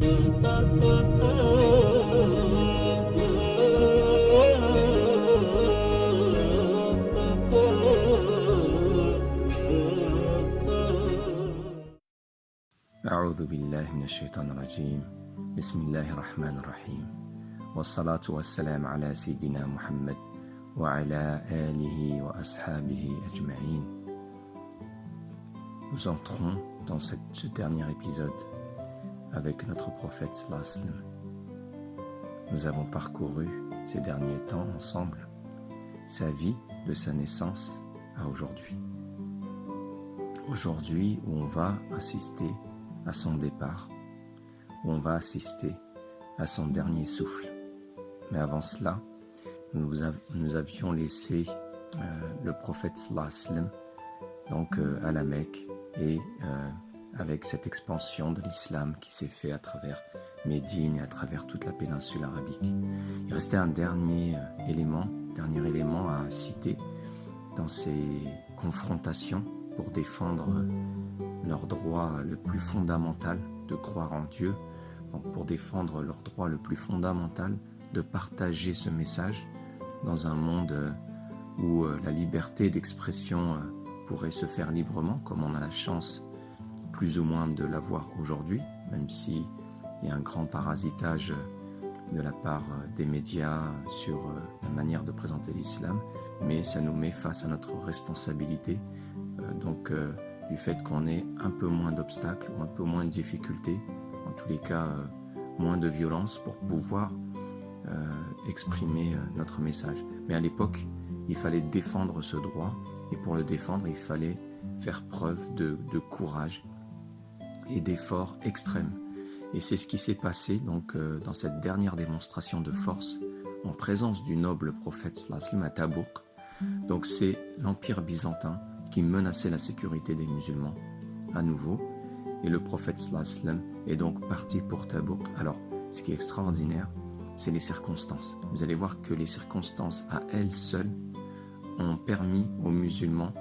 أعوذ بالله من الشيطان الرجيم بسم الله الرحمن الرحيم والصلاة والسلام على سيدنا محمد وعلى آله وأصحابه أجمعين. Nous entrons dans ce dernier épisode avec notre prophète sallallahu alayhi wa sallam. Nous avons parcouru ces derniers temps ensemble sa vie de sa naissance à aujourd'hui. Aujourd'hui où on va assister à son départ, où on va assister à son dernier souffle. Mais avant cela, nous avions laissé le prophète sallallahu alayhi wa sallam donc à la Mecque et avec cette expansion de l'islam qui s'est fait à travers Médine et à travers toute la péninsule arabique. Il restait un dernier élément à citer dans ces confrontations pour défendre leur droit le plus fondamental de croire en Dieu, donc pour défendre leur droit le plus fondamental de partager ce message dans un monde où la liberté d'expression pourrait se faire librement, comme on a la chance plus ou moins de l'avoir aujourd'hui, même s'il y a un grand parasitage de la part des médias sur la manière de présenter l'islam, mais ça nous met face à notre responsabilité, du fait qu'on ait un peu moins d'obstacles ou un peu moins de difficultés, en tous les cas moins de violence pour pouvoir exprimer notre message. Mais à l'époque, il fallait défendre ce droit, et pour le défendre, il fallait faire preuve de courage et d'effort extrême. Et c'est ce qui s'est passé donc dans cette dernière démonstration de force en présence du noble prophète sallallahu alayhi wa sallam à Tabouk. Donc c'est l'empire byzantin qui menaçait la sécurité des musulmans à nouveau, et le prophète sallallahu alayhi wa sallam est donc parti pour Tabouk. Alors, ce qui est extraordinaire, c'est les circonstances. Vous allez voir que les circonstances à elles seules ont permis aux musulmans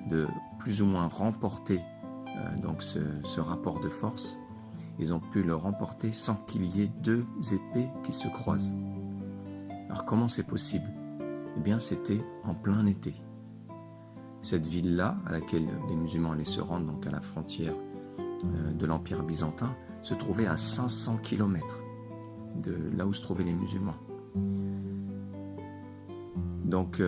de plus ou moins remporter ce rapport de force. Ils ont pu le remporter sans qu'il y ait deux épées qui se croisent. Alors comment c'est possible? Eh bien c'était en plein été. Cette ville-là, à laquelle les musulmans allaient se rendre, donc à la frontière de l'Empire byzantin, se trouvait à 500 km de là où se trouvaient les musulmans. Donc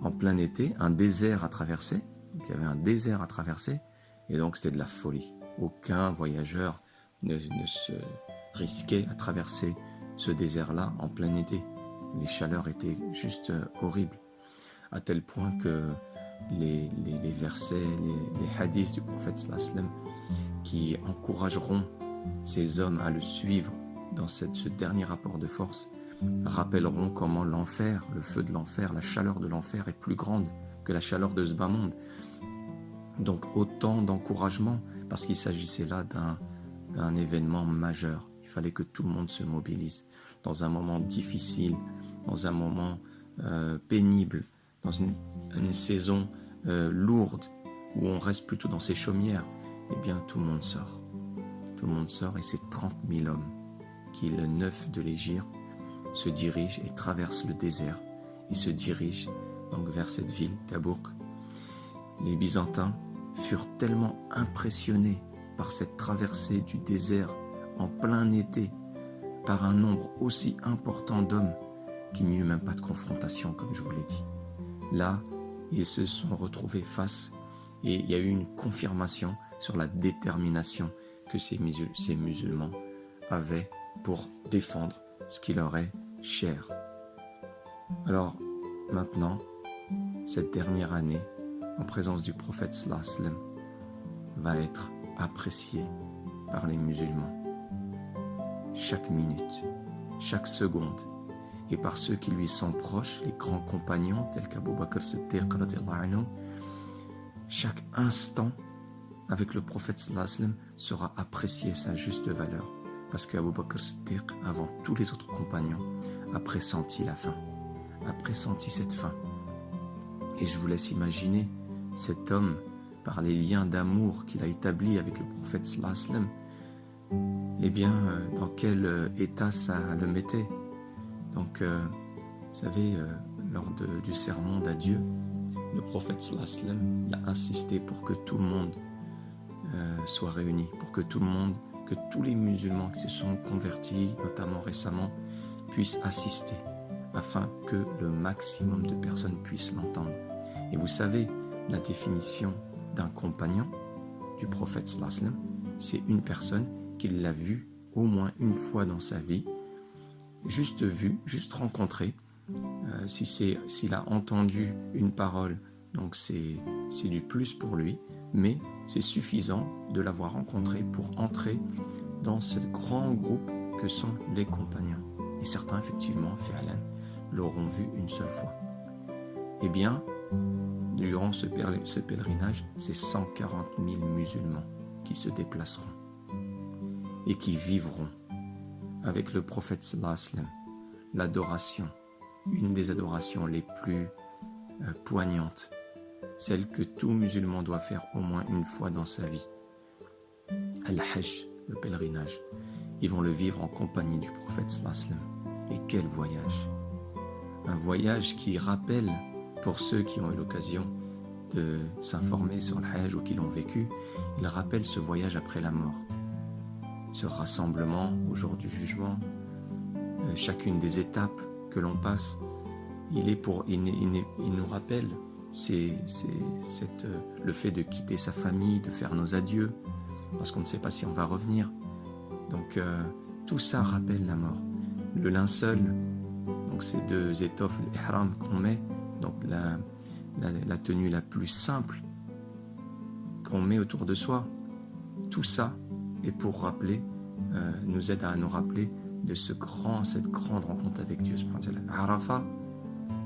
en plein été, un désert à traverser. Donc, il y avait un désert à traverser, et donc c'était de la folie. Aucun voyageur ne se risquait à traverser ce désert-là en plein été. Les chaleurs étaient juste horribles, à tel point que les versets, les hadiths du prophète sallallahu alayhi wa sallam qui encourageront ces hommes à le suivre dans ce dernier rapport de force rappelleront comment l'enfer, le feu de l'enfer, la chaleur de l'enfer est plus grande que la chaleur de ce bas monde. Donc autant d'encouragement, parce qu'il s'agissait là d'un événement majeur. Il fallait que tout le monde se mobilise dans un moment difficile, dans un moment pénible, dans une saison lourde où on reste plutôt dans ses chaumières. Eh bien tout le monde sort. Tout le monde sort, et c'est 30 000 hommes qui, le 9 de l'Hégire, se dirigent et traversent le désert et se dirigent donc vers cette ville, Tabouk. Les Byzantins furent tellement impressionnés par cette traversée du désert en plein été, par un nombre aussi important d'hommes, qu'il n'y eut même pas de confrontation, comme je vous l'ai dit. Là, ils se sont retrouvés face, et il y a eu une confirmation sur la détermination que ces musulmans avaient pour défendre ce qui leur est cher. Alors, maintenant, cette dernière année, en présence du prophète sallallahu alayhi wa sallam, va être appréciée par les musulmans. Chaque minute, chaque seconde, et par ceux qui lui sont proches, les grands compagnons tels qu'Abu Bakr Siddiq radiyallahu anhu, chaque instant avec le prophète sallallahu alayhi wa sallam sera apprécié sa juste valeur, parce qu'Abu Bakr Siddiq, avant tous les autres compagnons, a pressenti la fin, a pressenti cette fin. Et je vous laisse imaginer cet homme, par les liens d'amour qu'il a établis avec le prophète sallallahu alayhi wa sallam, eh bien, dans quel état ça le mettait. Donc, vous savez, lors du sermon d'adieu, le prophète sallallahu alayhi wa sallam a insisté pour que tout le monde soit réuni, pour que tout le monde, que tous les musulmans qui se sont convertis, notamment récemment, puissent assister, afin que le maximum de personnes puissent l'entendre. Et vous savez, la définition d'un compagnon du prophète sallallahu alayhi wa sallam, c'est une personne qui l'a vu au moins une fois dans sa vie, juste vu, juste rencontré. S'il a entendu une parole, donc c'est du plus pour lui, mais c'est suffisant de l'avoir rencontré pour entrer dans ce grand groupe que sont les compagnons. Et certains, effectivement, fi'alan, l'auront vu une seule fois. Eh bien, durant ce pèlerinage, c'est 140 000 musulmans qui se déplaceront et qui vivront avec le prophète sallallahu alayhi wa sallam l'adoration, une des adorations les plus poignantes, celle que tout musulman doit faire au moins une fois dans sa vie. Al-Hajj, le pèlerinage. Ils vont le vivre en compagnie du prophète sallallahu alayhi wa sallam. Et quel voyage! Un voyage qui rappelle, pour ceux qui ont eu l'occasion de s'informer sur le Hajj ou qui l'ont vécu, il rappelle ce voyage après la mort. Ce rassemblement au jour du jugement, chacune des étapes que l'on passe, il nous rappelle le fait de quitter sa famille, de faire nos adieux, parce qu'on ne sait pas si on va revenir. Donc tout ça rappelle la mort. Le linceul, donc ces deux étoffes, l'ihram qu'on met, donc la tenue la plus simple qu'on met autour de soi, tout ça est pour rappeler, nous aide à nous rappeler de cette grande rencontre avec Dieu subhanahu wa ta'ala. Arafat,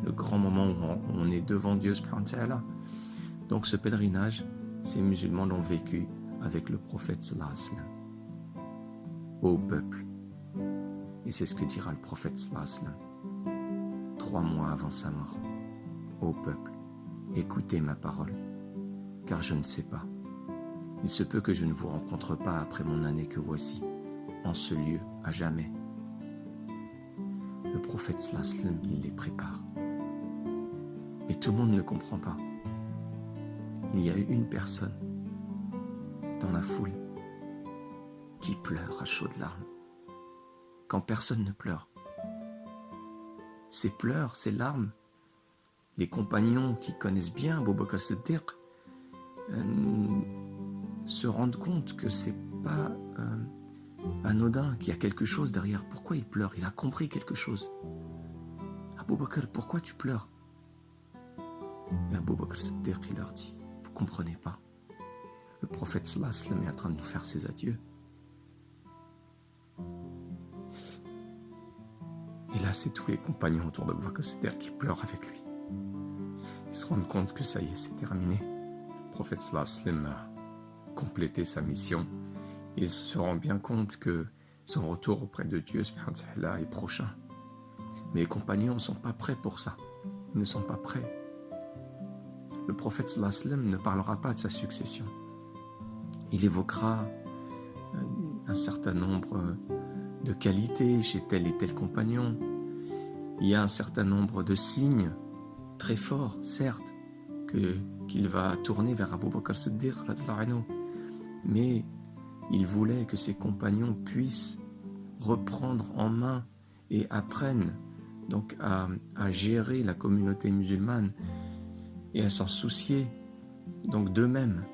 le grand moment où on est devant Dieu subhanahu wa ta'ala. Donc ce pèlerinage, ces musulmans l'ont vécu avec le prophète sallallahu alayhi wa sallam. Ô peuple, et c'est ce que dira le prophète sallallahu alayhi wa sallam 3 mois avant sa mort. Ô peuple, écoutez ma parole, car je ne sais pas. Il se peut que je ne vous rencontre pas après mon année que voici, en ce lieu, à jamais. Le prophète sallallahu alayhi wa sallam, il les prépare. Mais tout le monde ne comprend pas. Il y a eu une personne dans la foule qui pleure à chaudes larmes, quand personne ne pleure. Ces pleurs, ces larmes, les compagnons qui connaissent bien Abu Bakr as-Siddiq se rendent compte que c'est pas anodin, qu'il y a quelque chose derrière. Pourquoi il pleure? Il a compris quelque chose. Abu Bakr, pourquoi tu pleures? Et Abu Bakr as-Siddiq, il leur dit, vous comprenez pas, le prophète sallallahu alayhi wa sallam est en train de nous faire ses adieux. Et là, c'est tous les compagnons autour d'Abu Bakr as-Siddiq qui pleurent avec lui. Ils se rendent compte que ça y est, c'est terminé. Le prophète sallallahu alayhi wa sallam a complété sa mission. Il se rend bien compte que son retour auprès de Dieu subhanahu wa ta'ala est prochain. Mais les compagnons ne sont pas prêts pour ça. Ils ne sont pas prêts. Le prophète sallallahu alayhi wa sallam ne parlera pas de sa succession. Il évoquera un certain nombre de qualités chez tel et tel compagnon. Il y a un certain nombre de signes très forts, certes, qu'il va tourner vers Abu Bakr as-Siddiq, mais il voulait que ses compagnons puissent reprendre en main et apprennent donc à gérer la communauté musulmane et à s'en soucier donc d'eux-mêmes.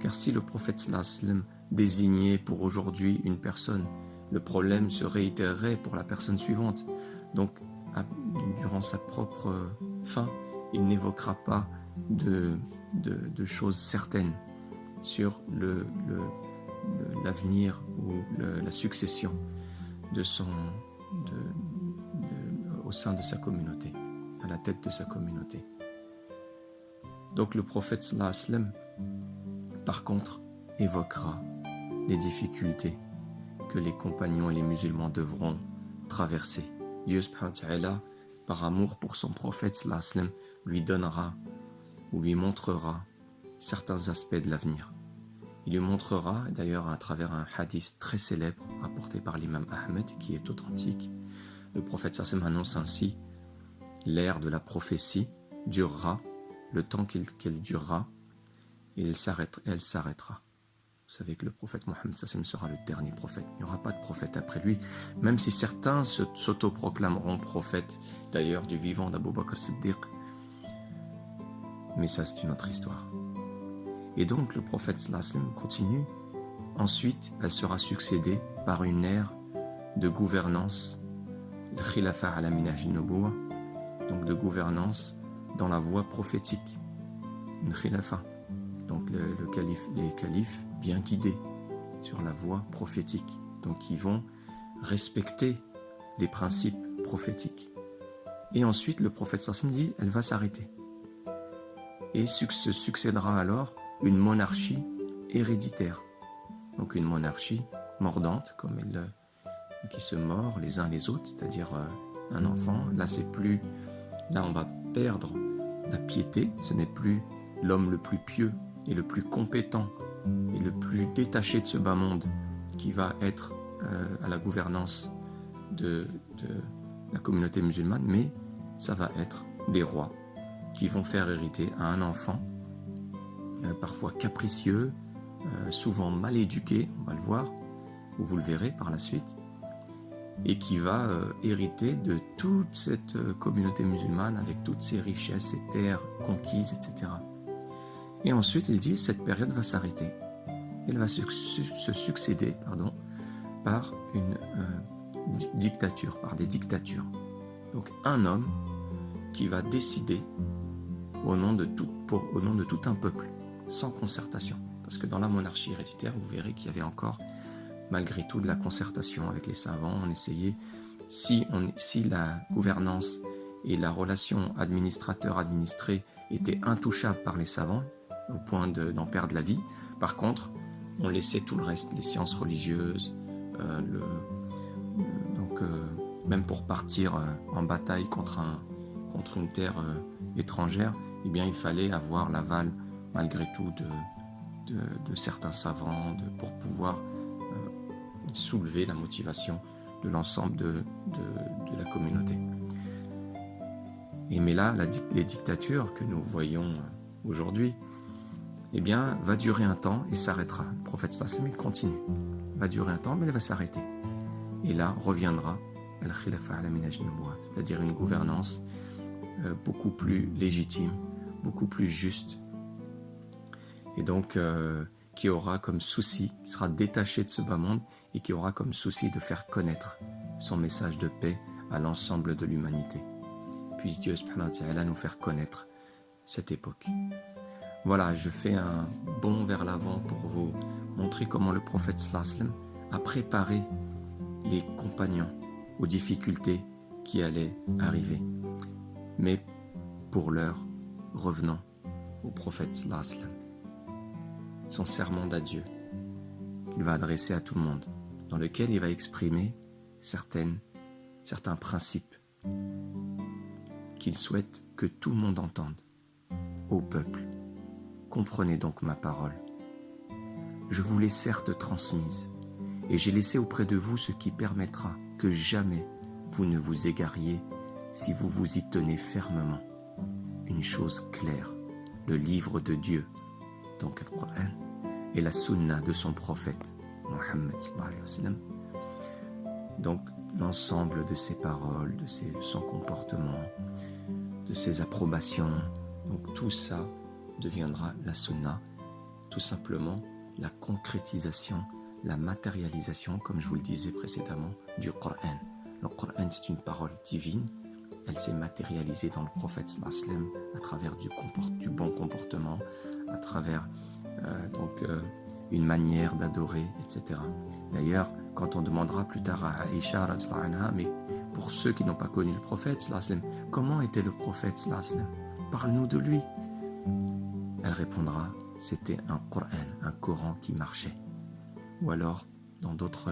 Car si le prophète sallallahu alayhi wa sallam désignait pour aujourd'hui une personne, le problème se réitérerait pour la personne suivante. Donc, durant sa propre fin, il n'évoquera pas de choses certaines sur l'avenir ou la succession au sein de sa communauté, à la tête de sa communauté. Donc le prophète sallallahu alayhi wa sallam, par contre, évoquera les difficultés que les compagnons et les musulmans devront traverser. Dieu subhanahu wa ta'ala, par amour pour son prophète sallallahu alayhi wa sallam, lui donnera ou lui montrera certains aspects de l'avenir. Il lui montrera, d'ailleurs à travers un hadith très célèbre rapporté par l'imam Ahmed, qui est authentique, le prophète sallam annonce ainsi: l'ère de la prophétie durera le temps qu'elle durera, et elle s'arrêtera. Vous savez que le prophète Mohammed sallam sera le dernier prophète. Il n'y aura pas de prophète après lui, même si certains s'autoproclameront prophètes, d'ailleurs du vivant d'Abu Bakr Siddiq. Mais ça, c'est une autre histoire. Et donc, le prophète sallam continue. Ensuite, elle sera succédée par une ère de gouvernance, le khilafa ala minhaj an-nubuwah, donc de gouvernance dans la voie prophétique. Une khilafa, donc les califes bien guidés sur la voie prophétique, donc qui vont respecter les principes prophétiques. Et ensuite, le prophète sallam dit, elle va s'arrêter. Et se succédera alors une monarchie héréditaire, donc une monarchie mordante, comme qui se mord les uns les autres, c'est-à-dire un enfant. Là on va perdre la piété, ce n'est plus l'homme le plus pieux et le plus compétent et le plus détaché de ce bas monde qui va être à la gouvernance de la communauté musulmane, mais ça va être des rois qui vont faire hériter à un enfant parfois capricieux, souvent mal éduqué, on va le voir, ou vous le verrez par la suite, et qui va hériter de toute cette communauté musulmane avec toutes ses richesses, ses terres conquises, etc. Et ensuite, il dit, cette période va s'arrêter. Elle va se succéder par une dictature, par des dictatures. Donc un homme qui va décider au nom de tout un peuple, sans concertation. Parce que dans la monarchie héréditaire, vous verrez qu'il y avait encore, malgré tout, de la concertation avec les savants. On essayait, si la gouvernance et la relation administrateur-administré étaient intouchables par les savants, au point d'en perdre la vie, par contre, on laissait tout le reste, les sciences religieuses, même pour partir en bataille contre une terre étrangère, eh bien, il fallait avoir l'aval, malgré tout, de certains savants pour pouvoir soulever la motivation de l'ensemble de la communauté. Mais là, les dictatures que nous voyons aujourd'hui, eh bien, va durer un temps et s'arrêtera. Le prophète sallam, il continue. Va durer un temps, mais elle va s'arrêter. Et là, reviendra al-khilafa ala minhaj an-nubuwah, c'est-à-dire une gouvernance beaucoup plus légitime, beaucoup plus juste, et donc qui aura comme souci, qui sera détaché de ce bas monde et qui aura comme souci de faire connaître son message de paix à l'ensemble de l'humanité. Puisse Dieu subhanahu wa ta'ala nous faire connaître cette époque. Voilà, je fais un bond vers l'avant pour vous montrer comment le prophète sallam a préparé les compagnons aux difficultés qui allaient arriver. Mais pour l'heure, revenons au prophète sallam. Son sermon d'adieu qu'il va adresser à tout le monde, dans lequel il va exprimer certains principes qu'il souhaite que tout le monde entende. Ô peuple, comprenez donc ma parole. Je vous l'ai certes transmise, et j'ai laissé auprès de vous ce qui permettra que jamais vous ne vous égariez si vous vous y tenez fermement. Une chose claire, le livre de Dieu, donc le Coran, et la sunna de son prophète, Mohammed sallallahu alayhi wa sallam. Donc l'ensemble de ses paroles, de son comportement, de ses approbations, donc tout ça deviendra la sunna, tout simplement la concrétisation, la matérialisation, comme je vous le disais précédemment, du Coran. Le Coran, c'est une parole divine, elle s'est matérialisée dans le prophète sallallahu alayhi wa sallam à travers du bon comportement, à travers une manière d'adorer, etc. D'ailleurs, quand on demandera plus tard à Aïcha, mais pour ceux qui n'ont pas connu le prophète sallallahu alayhi wa sallam, comment était le prophète sallallahu alayhi wa sallam? Parle-nous de lui. Elle répondra, c'était un Coran qui marchait. Ou alors, dans d'autres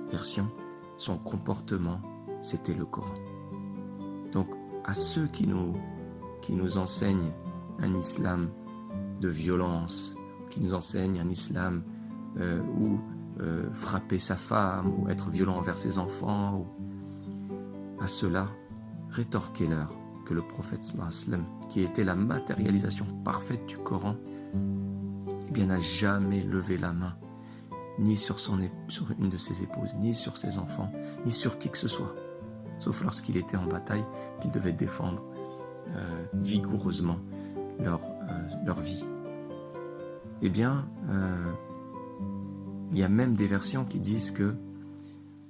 versions, son comportement, c'était le Coran. Donc, à ceux qui nous enseignent un islam de violence, qui nous enseigne un islam où frapper sa femme ou être violent envers ses enfants. À cela, rétorquez-leur que le prophète sallallahu alayhi wa sallam, qui était la matérialisation parfaite du Coran, eh bien, n'a jamais levé la main, ni sur une de ses épouses, ni sur ses enfants, ni sur qui que ce soit, sauf lorsqu'il était en bataille, qu'il devait défendre vigoureusement leur vie. Eh bien, il y a même des versions qui disent que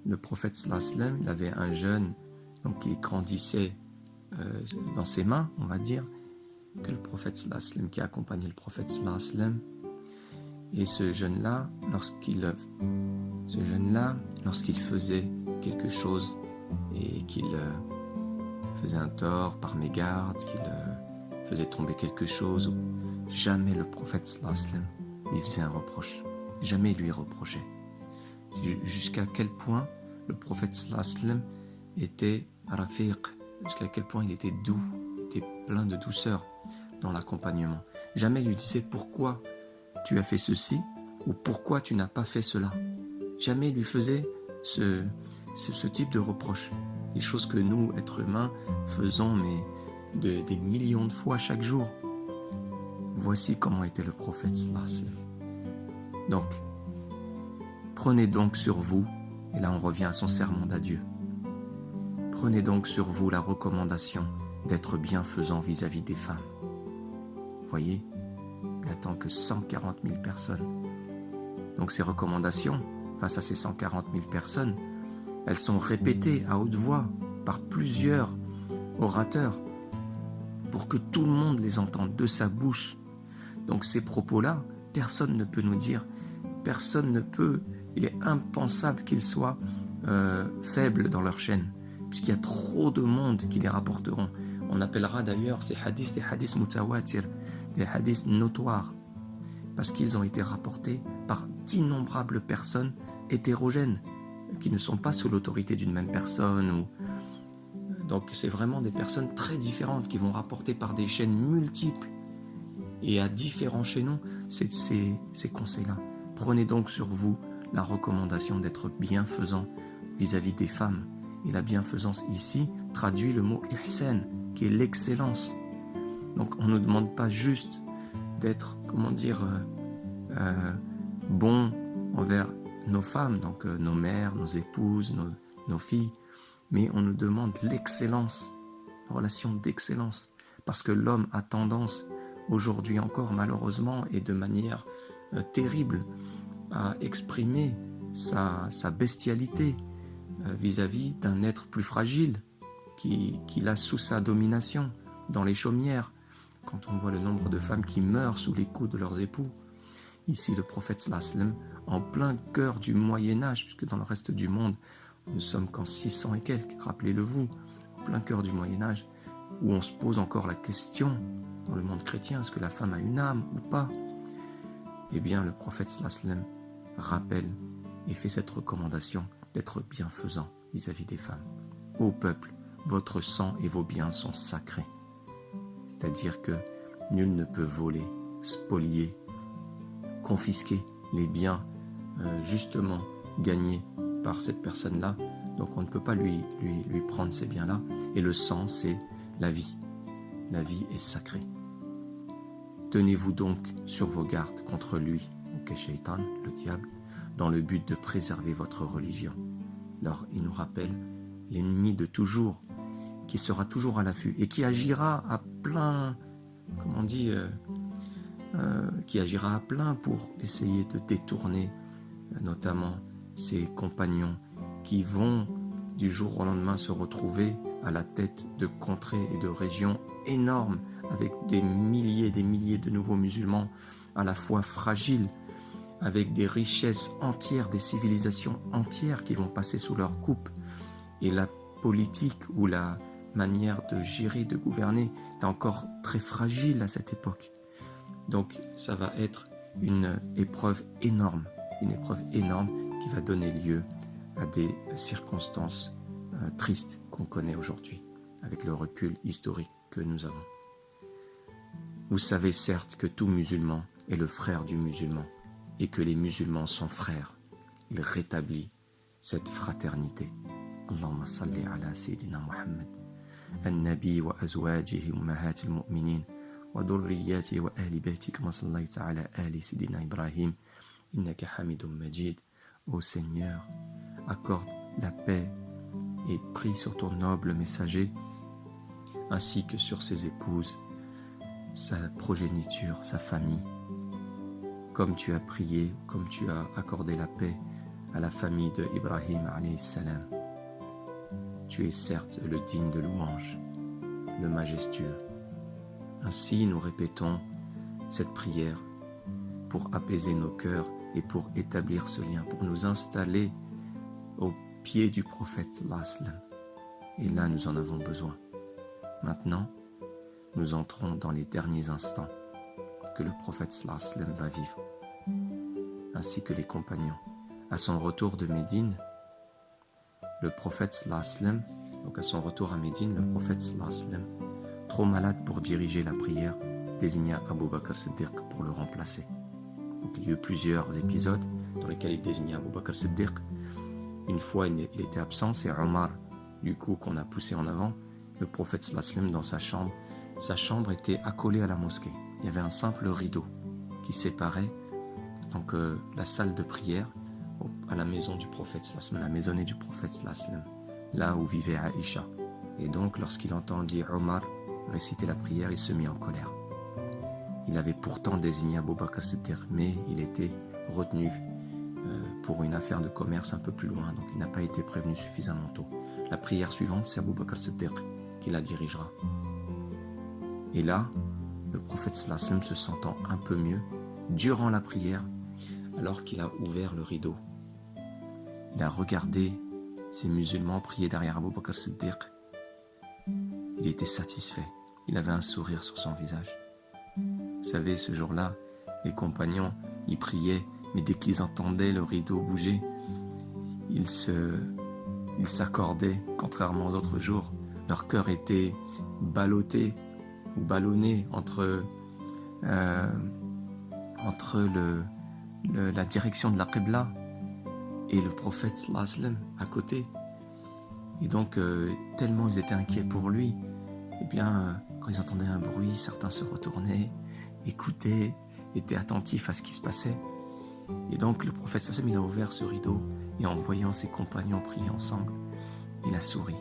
le prophète sallallahu alayhi wa sallam, il avait un jeune donc, qui grandissait dans ses mains, on va dire, que le prophète sallallahu alayhi wa sallam, qui accompagnait le prophète sallallahu alayhi wa sallam. Et ce jeune-là, lorsqu'il faisait quelque chose et qu'il faisait un tort par mégarde, qu'il faisait tomber quelque chose, jamais le prophète sallallahu alayhi wa sallam lui faisait un reproche. Jamais il lui reprochait. C'est jusqu'à quel point le prophète sallallahu alayhi wa sallam était rafiq, jusqu'à quel point il était doux, il était plein de douceur dans l'accompagnement. Jamais il lui disait pourquoi tu as fait ceci ou pourquoi tu n'as pas fait cela. Jamais il lui faisait ce type de reproche. Des choses que nous, êtres humains, faisons des millions de fois chaque jour. Voici comment était le prophète sallallahu alayhi wa sallam. Donc, prenez donc sur vous, et là on revient à son serment d'adieu, prenez donc sur vous la recommandation d'être bienfaisant vis-à-vis des femmes. Voyez, il n'attend que 140 000 personnes. Donc ces recommandations, face à ces 140 000 personnes, elles sont répétées à haute voix par plusieurs orateurs pour que tout le monde les entende de sa bouche. Donc ces propos-là, personne ne peut nous dire, il est impensable qu'ils soient faibles dans leur chaîne, puisqu'il y a trop de monde qui les rapporteront. On appellera d'ailleurs ces hadiths des hadiths mutawatir, des hadiths notoires, parce qu'ils ont été rapportés par d'innombrables personnes hétérogènes, qui ne sont pas sous l'autorité d'une même personne. Donc c'est vraiment des personnes très différentes qui vont rapporter par des chaînes multiples et à différents chaînons ces conseils-là. Prenez donc sur vous la recommandation d'être bienfaisant vis-à-vis des femmes. Et la bienfaisance ici traduit le mot ihsan, qui est l'excellence. Donc on ne nous demande pas juste d'être, bon envers nos femmes, donc nos mères, nos épouses, nos filles, mais on nous demande l'excellence, une relation d'excellence. Parce que l'homme a tendance, aujourd'hui encore malheureusement, et de manière terrible, à exprimer sa bestialité vis-à-vis d'un être plus fragile qu'il a sous sa domination, dans les chaumières, quand on voit le nombre de femmes qui meurent sous les coups de leurs époux. Ici le prophète sallallahu alayhi wa sallam, en plein cœur du Moyen-Âge, puisque dans le reste du monde nous sommes qu'en 600 et quelques, rappelez-le-vous, en plein cœur du Moyen-Âge, où on se pose encore la question dans le monde chrétien, est-ce que la femme a une âme ou pas? Eh bien le prophète sallallahu alayhi wa sallam rappelle et fait cette recommandation d'être bienfaisant vis-à-vis des femmes. Ô peuple, votre sang et vos biens sont sacrés. C'est-à-dire que nul ne peut voler, spolier, confisquer les biens justement gagnés par cette personne-là. Donc on ne peut pas lui prendre ces biens-là. Et le sang, c'est la vie. La vie est sacrée. Tenez-vous donc sur vos gardes contre lui, donc Shaitan, le diable, dans le but de préserver votre religion. Alors il nous rappelle l'ennemi de toujours, qui sera toujours à l'affût et qui agira à plein, qui agira à plein pour essayer de détourner notamment ses compagnons qui vont du jour au lendemain se retrouver à la tête de contrées et de régions énormes avec des milliers de nouveaux musulmans à la fois fragiles, avec des richesses entières, des civilisations entières qui vont passer sous leur coupe. Et la politique ou la manière de gérer, de gouverner est encore très fragile à cette époque. Donc ça va être une épreuve énorme qui va donner lieu à des circonstances tristes qu'on connaît aujourd'hui, avec le recul historique que nous avons. Vous savez certes que tout musulman est le frère du musulman et que les musulmans sont frères. Il rétablit cette fraternité. Allahumma salli ala Sayyidina Muhammad النبي وأزواجه أمهات المؤمنين وذرياته وأهل بيته كما صليت على آل سيدنا إبراهيم إنك حميد مجيد. Ô Seigneur, accorde la paix et prie sur ton noble messager ainsi que sur ses épouses, sa progéniture, sa famille, comme tu as prié, comme tu as accordé la paix à la famille de Ibrahim alayhi salam. Tu es certes le digne de louange, le majestueux. Ainsi nous répétons cette prière pour apaiser nos cœurs et pour établir ce lien, pour nous installer au pied du prophète sallallahu alayhi wa sallam. Et là nous en avons besoin. Maintenant, nous entrons dans les derniers instants que le prophète sallallahu alayhi wa sallam va vivre, ainsi que les compagnons. À son retour de Médine, le prophète sallallahu alayhi wa sallam, donc à son retour à Médine, le prophète sallallahu alayhi wa sallam, trop malade pour diriger la prière, désigna Abu Bakr Siddiq pour le remplacer. Donc, il y a eu plusieurs épisodes dans lesquels il désigna Abu Bakr Siddiq. Une fois, il était absent, c'est Omar, du coup, qu'on a poussé en avant. Le prophète sallallahu alayhi wa sallam dans sa chambre était accolée à la mosquée. Il y avait un simple rideau qui séparait donc la salle de prière à la maison du prophète sallallahu alayhi wa sallam, la maisonnée du prophète sallallahu alayhi wa sallam, là où vivait Aïcha. Et donc, lorsqu'il entendit Omar réciter la prière, il se mit en colère. Il avait pourtant désigné Abu Bakr Siddiq, mais il était retenu pour une affaire de commerce un peu plus loin, donc il n'a pas été prévenu suffisamment tôt. La prière suivante, c'est Abu Bakr Siddiq qui la dirigera. Et là, le prophète sallallahu alayhi wa sallam se sentant un peu mieux, durant la prière, alors qu'il a ouvert le rideau, il a regardé ces musulmans prier derrière Abu Bakr Siddiq. Il était satisfait, il avait un sourire sur son visage. Vous savez, ce jour-là, les compagnons, ils priaient, mais dès qu'ils entendaient le rideau bouger, ils s'accordaient, contrairement aux autres jours. Leur cœur était ballotté ou ballonné entre la direction de la Qibla et le prophète sallallahu alayhi wa sallam à côté. Et donc, tellement ils étaient inquiets pour lui, eh bien, quand ils entendaient un bruit, certains se retournaient, écoutaient, étaient attentifs à ce qui se passait. Et donc, le prophète sallallahu alayhi wa sallam, il a ouvert ce rideau, et en voyant ses compagnons prier ensemble, il a souri.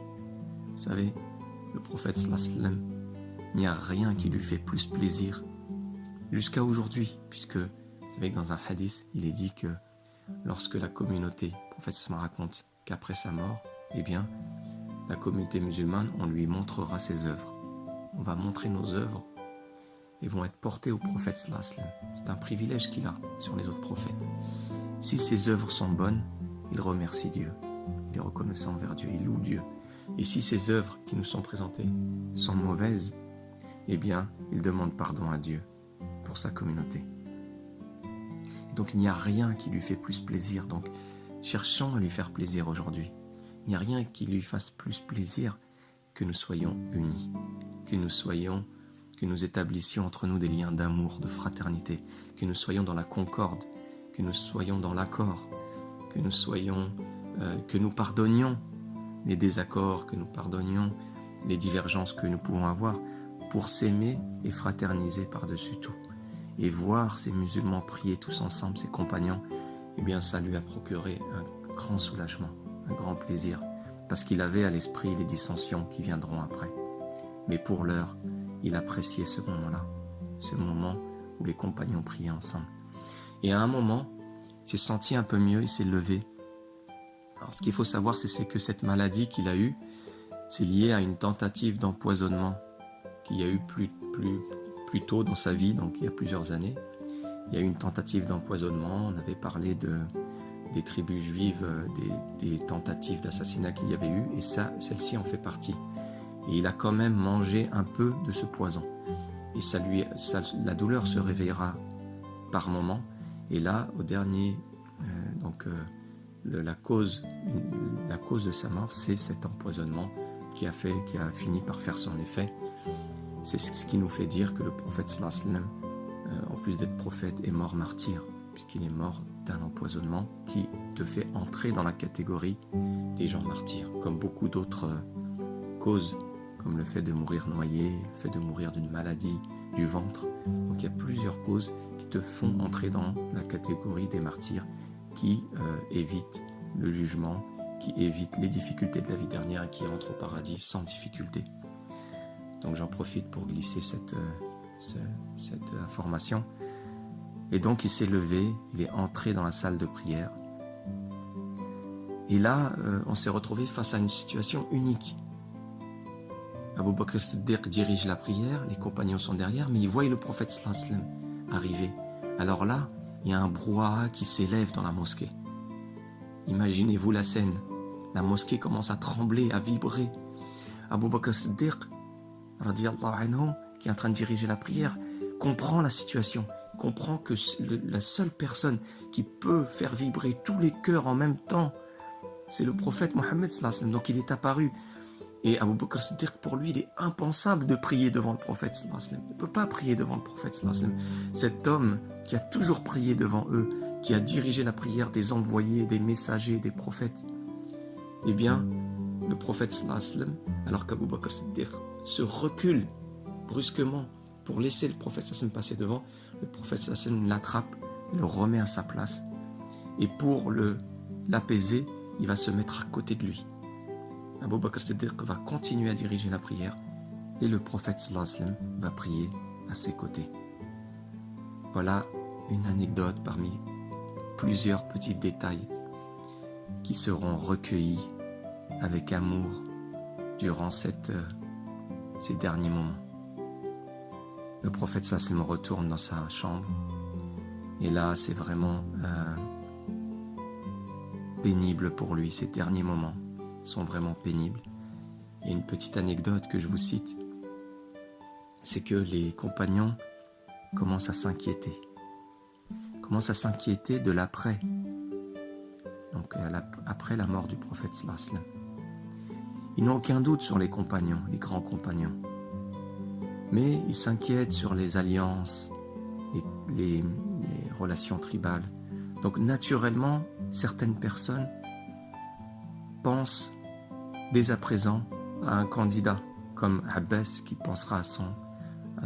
Vous savez, le prophète sallallahu alayhi wa sallam, il n'y a rien qui lui fait plus plaisir jusqu'à aujourd'hui, puisque, vous savez que dans un hadith, il est dit que lorsque la communauté, le prophète sallallahu alayhi wa sallam raconte qu'après sa mort, eh bien, la communauté musulmane, on lui montrera ses œuvres. On va montrer nos œuvres et vont être portées au prophète sallallahu alayhi wa sallam. C'est un privilège qu'il a sur les autres prophètes. Si ses œuvres sont bonnes, il remercie Dieu. Il est reconnaissant envers Dieu, il loue Dieu. Et si ses œuvres qui nous sont présentées sont mauvaises, eh bien, il demande pardon à Dieu pour sa communauté. Et donc, il n'y a rien qui lui fait plus plaisir. Donc, cherchons à lui faire plaisir aujourd'hui. Il n'y a rien qui lui fasse plus plaisir que nous soyons unis, que nous établissions entre nous des liens d'amour, de fraternité, que nous soyons dans la concorde, que nous soyons dans l'accord, que nous pardonnions les désaccords, que nous pardonnions les divergences que nous pouvons avoir pour s'aimer et fraterniser par-dessus tout. Et voir ces musulmans prier tous ensemble, ces compagnons, eh bien ça lui a procuré un grand soulagement, un grand plaisir, parce qu'il avait à l'esprit les dissensions qui viendront après. Mais pour l'heure, il appréciait ce moment-là, ce moment où les compagnons priaient ensemble. Et à un moment, il s'est senti un peu mieux, il s'est levé. Alors ce qu'il faut savoir, c'est que cette maladie qu'il a eue, c'est lié à une tentative d'empoisonnement qu'il y a eu plus tôt dans sa vie, donc il y a plusieurs années. Il y a eu une tentative d'empoisonnement, on avait parlé des tribus juives, des tentatives d'assassinat qu'il y avait eu, et celle-ci en fait partie. Et il a quand même mangé un peu de ce poison. Et la douleur se réveillera par moment. Et là, au dernier, la cause de sa mort, c'est cet empoisonnement qui a fini par faire son effet. C'est ce qui nous fait dire que le prophète sallallahu alayhi wa en plus d'être prophète, est mort martyr, puisqu'il est mort d'un empoisonnement qui te fait entrer dans la catégorie des gens martyrs, comme beaucoup d'autres causes, comme le fait de mourir noyé, le fait de mourir d'une maladie du ventre. Donc il y a plusieurs causes qui te font entrer dans la catégorie des martyrs qui évitent le jugement, qui évitent les difficultés de la vie dernière et qui entrent au paradis sans difficulté. Donc j'en profite pour glisser cette information. Et donc il s'est levé, il est entré dans la salle de prière. Et là, on s'est retrouvé face à une situation unique. Abu Bakr as-Siddiq dirige la prière, les compagnons sont derrière, mais ils voient le prophète sallallahu alayhi wa sallam arriver. Alors là, il y a un brouhaha qui s'élève dans la mosquée. Imaginez-vous la scène. La mosquée commence à trembler, à vibrer. Abu Bakr as-Siddiq, radiyallahu anhu, qui est en train de diriger la prière, comprend la situation, comprend que la seule personne qui peut faire vibrer tous les cœurs en même temps, c'est le prophète Mohammed sallallahu alayhi wa sallam. Donc il est apparu. Et Abu Bakr as-Siddiq, pour lui, il est impensable de prier devant le prophète sallallahu alayhi wa sallam. Il ne peut pas prier devant le prophète sallallahu alayhi wa sallam. Cet homme qui a toujours prié devant eux, qui a dirigé la prière des envoyés, des messagers, des prophètes. Eh bien, le prophète sallallahu alayhi wa sallam, alors qu'Abu Bakr as-Siddiq se recule brusquement pour laisser le prophète sallallahu alayhi wa sallam passer devant, le prophète sallallahu alayhi wa sallam l'attrape, le remet à sa place. Et pour l'apaiser, il va se mettre à côté de lui. Abu Bakr as-Siddiq va continuer à diriger la prière et le prophète sallallahu alayhi wa sallam va prier à ses côtés. Voilà une anecdote parmi plusieurs petits détails qui seront recueillis avec amour durant ces derniers moments. Le prophète sallallahu alayhi wa sallam retourne dans sa chambre et là c'est vraiment pénible pour lui. Ces derniers moments sont vraiment pénibles. Et une petite anecdote que je vous cite, c'est que les compagnons commencent à s'inquiéter de l'après, donc après la mort du prophète sallallahu alayhi wa sallam. Ils n'ont aucun doute sur les compagnons, les grands compagnons, mais ils s'inquiètent sur les alliances, les relations tribales. Donc naturellement, certaines personnes pensent dès à présent à un candidat comme Abbas, qui pensera à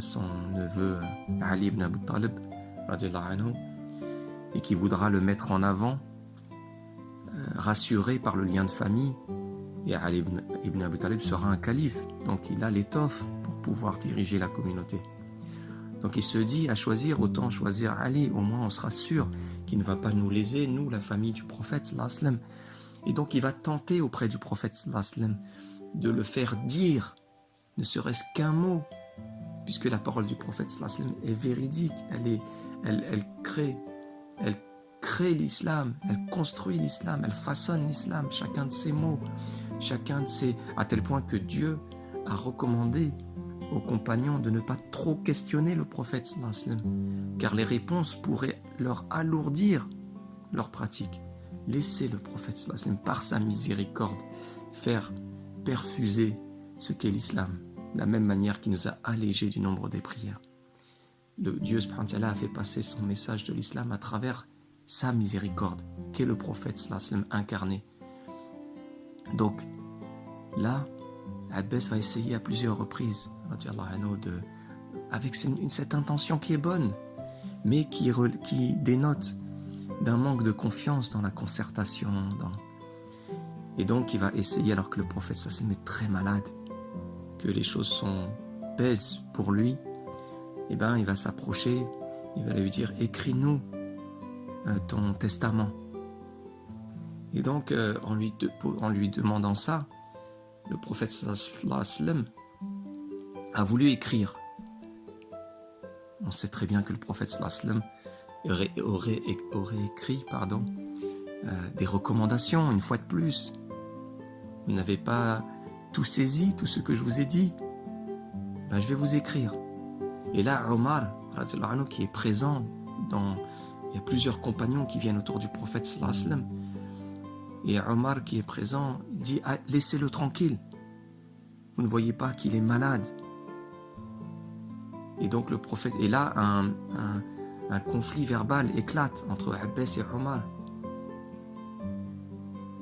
son neveu Ali ibn Abi Talib radiyallahu anhu, et qui voudra le mettre en avant, rassuré par le lien de famille. Et Ali ibn Abi Talib sera un calife, donc il a l'étoffe pour pouvoir diriger la communauté. Donc il se dit, à choisir, autant choisir Ali, au moins on sera sûr qu'il ne va pas nous léser, nous, la famille du prophète sallallahu alayhi wa sallam. Et donc il va tenter auprès du prophète sallallahu alayhi wa sallam de le faire dire, ne serait-ce qu'un mot, puisque la parole du prophète sallallahu alayhi wa sallam est véridique, elle crée l'islam, elle construit l'islam, elle façonne l'islam, chacun de ses mots, à tel point que Dieu a recommandé aux compagnons de ne pas trop questionner le prophète sallallahu alayhi wa sallam, car les réponses pourraient leur alourdir leur pratique. Laissez le prophète sallallahu alayhi wa sallam, par sa miséricorde, faire perfuser ce qu'est l'islam, de la même manière qu'il nous a allégé du nombre des prières. Dieu subhanahu wa ta'ala a fait passer son message de l'islam à travers sa miséricorde, qu'est le prophète sallallahu alayhi wa sallam incarné. Donc là, Abbas va essayer à plusieurs reprises, avec cette intention qui est bonne, mais qui dénote d'un manque de confiance dans la concertation. Et donc il va essayer, alors que le prophète sallallahu alayhi wa sallam est très malade, que les choses pèsent pour lui, et ben il va s'approcher, il va lui dire, écris-nous ton testament. Et donc en lui demandant ça, le prophète sallallahu alayhi wa sallam a voulu écrire. On sait très bien que le prophète sallallahu alayhi wa sallam aurait écrit des recommandations, une fois de plus. Vous n'avez pas tout saisi, tout ce que je vous ai dit. Ben, je vais vous écrire. Et là, Omar, qui est présent, il y a plusieurs compagnons qui viennent autour du prophète sallallahu alayhi wa sallam. Et Omar, qui est présent, dit, laissez-le tranquille. Vous ne voyez pas qu'il est malade. Et donc le prophète, et là un conflit verbal éclate entre Abbas et Omar.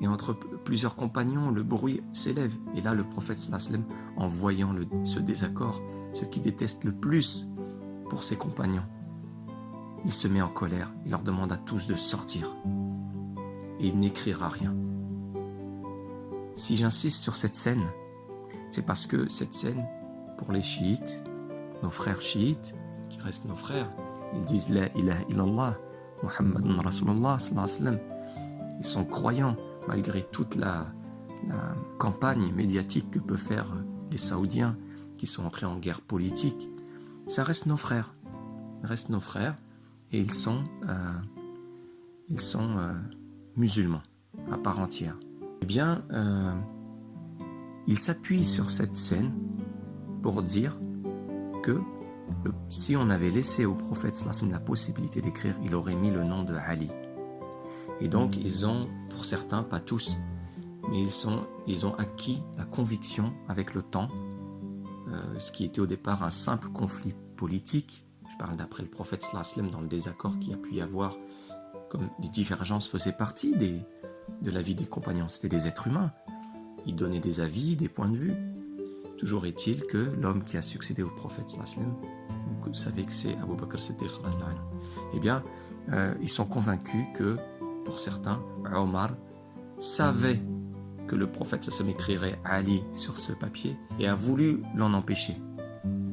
Et entre plusieurs compagnons, le bruit s'élève. Et là, le prophète sallallahu alayhi wa sallam, en voyant ce désaccord, ce qu'il déteste le plus pour ses compagnons, il se met en colère. Il leur demande à tous de sortir. Et il n'écrira rien. Si j'insiste sur cette scène, c'est parce que cette scène, pour les chiites, nos frères chiites, qui restent nos frères, ils disent La ilaha illallah, Muhammadun Rasulullah sallallahu alayhi wa sallam. Ils sont croyants, malgré toute la campagne médiatique que peuvent faire les Saoudiens qui sont entrés en guerre politique. Ça reste nos frères. Ils restent nos frères et ils sont musulmans à part entière. Eh bien, il s'appuie sur cette scène pour dire que si on avait laissé au prophète sallallahu alayhi wa sallam la possibilité d'écrire, il aurait mis le nom de Ali. Et donc, ils ont, pour certains, pas tous, mais ils ont acquis la conviction avec le temps, ce qui était au départ un simple conflit politique. Je parle d'après le prophète sallallahu alayhi wa sallam dans le désaccord qu'il y a pu y avoir, comme les divergences faisaient partie de la vie des compagnons. C'était des êtres humains. Ils donnaient des avis, des points de vue. Toujours est-il que l'homme qui a succédé au prophète sallallahu alayhi wa sallam, vous savez que c'est Abu Bakr Siddiq, eh bien, ils sont convaincus que, pour certains, Omar savait que le prophète sallallahu alayhi wa sallam écrirait Ali sur ce papier et a voulu l'en empêcher.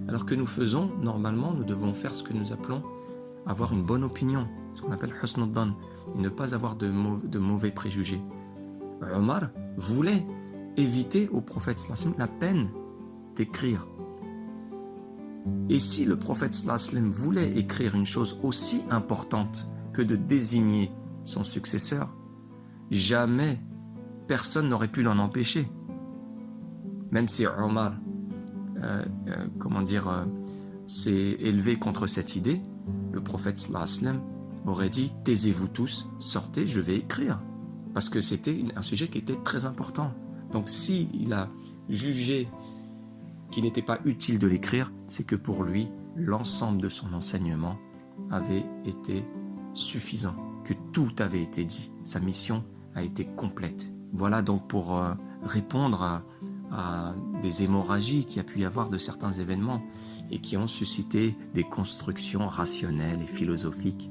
Alors que nous faisons, normalement, nous devons faire ce que nous appelons avoir une bonne opinion, ce qu'on appelle husn dhann, et ne pas avoir de mauvais préjugés. Omar voulait éviter au prophète sallallahu alayhi wa sallam la peine d'écrire. Et si le prophète sallallahu alayhi wa sallam voulait écrire une chose aussi importante que de désigner son successeur, jamais personne n'aurait pu l'en empêcher. Même si Omar s'est élevé contre cette idée, le prophète sallallahu alayhi wa sallam aurait dit « Taisez-vous tous, sortez, je vais écrire ». Parce que c'était un sujet qui était très important. Donc s'il a jugé qu'il n'était pas utile de l'écrire, c'est que pour lui, l'ensemble de son enseignement avait été suffisant, que tout avait été dit. Sa mission a été complète. Voilà donc pour répondre à des hémorragies qu'il y a pu y avoir de certains événements et qui ont suscité des constructions rationnelles et philosophiques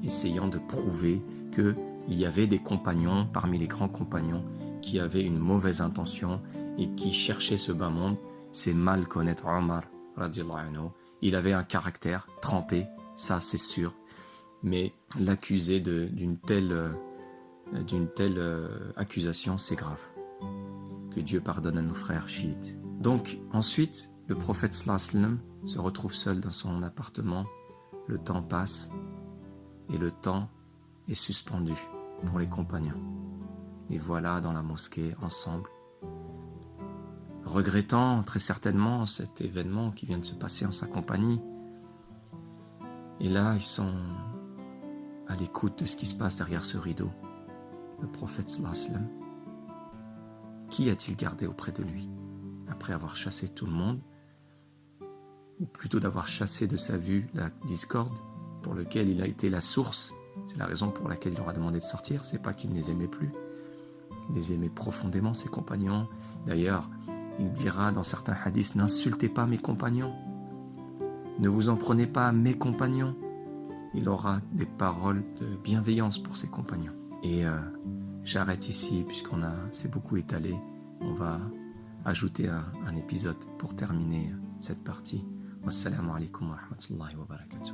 essayant de prouver qu'il y avait des compagnons, parmi les grands compagnons, qui avaient une mauvaise intention et qui cherchaient ce bas monde. C'est mal connaître Omar, radiyallahu anhu. Il avait un caractère trempé, ça c'est sûr, mais l'accuser d'une telle accusation, c'est grave. Que Dieu pardonne à nos frères chiites. Donc ensuite, le prophète sallallahu alayhi wa sallam se retrouve seul dans son appartement. Le temps passe et le temps est suspendu pour les compagnons. Et voilà dans la mosquée ensemble, regrettant très certainement cet événement qui vient de se passer en sa compagnie. Et là, ils sont à l'écoute de ce qui se passe derrière ce rideau. Le prophète sallallahu alayhi wa sallam, qui a-t-il gardé auprès de lui après avoir chassé tout le monde, ou plutôt d'avoir chassé de sa vue la discorde pour laquelle il a été la source. C'est la raison pour laquelle il leur a demandé de sortir. C'est pas qu'il ne les aimait plus, il les aimait profondément, ses compagnons. D'ailleurs, il dira dans certains hadiths, n'insultez pas mes compagnons, ne vous en prenez pas à mes compagnons. Il aura des paroles de bienveillance pour ses compagnons. Et j'arrête ici c'est beaucoup étalé. On va ajouter un épisode pour terminer cette partie. Wassalamu alaikum wa rahmatullahi wa barakatuh.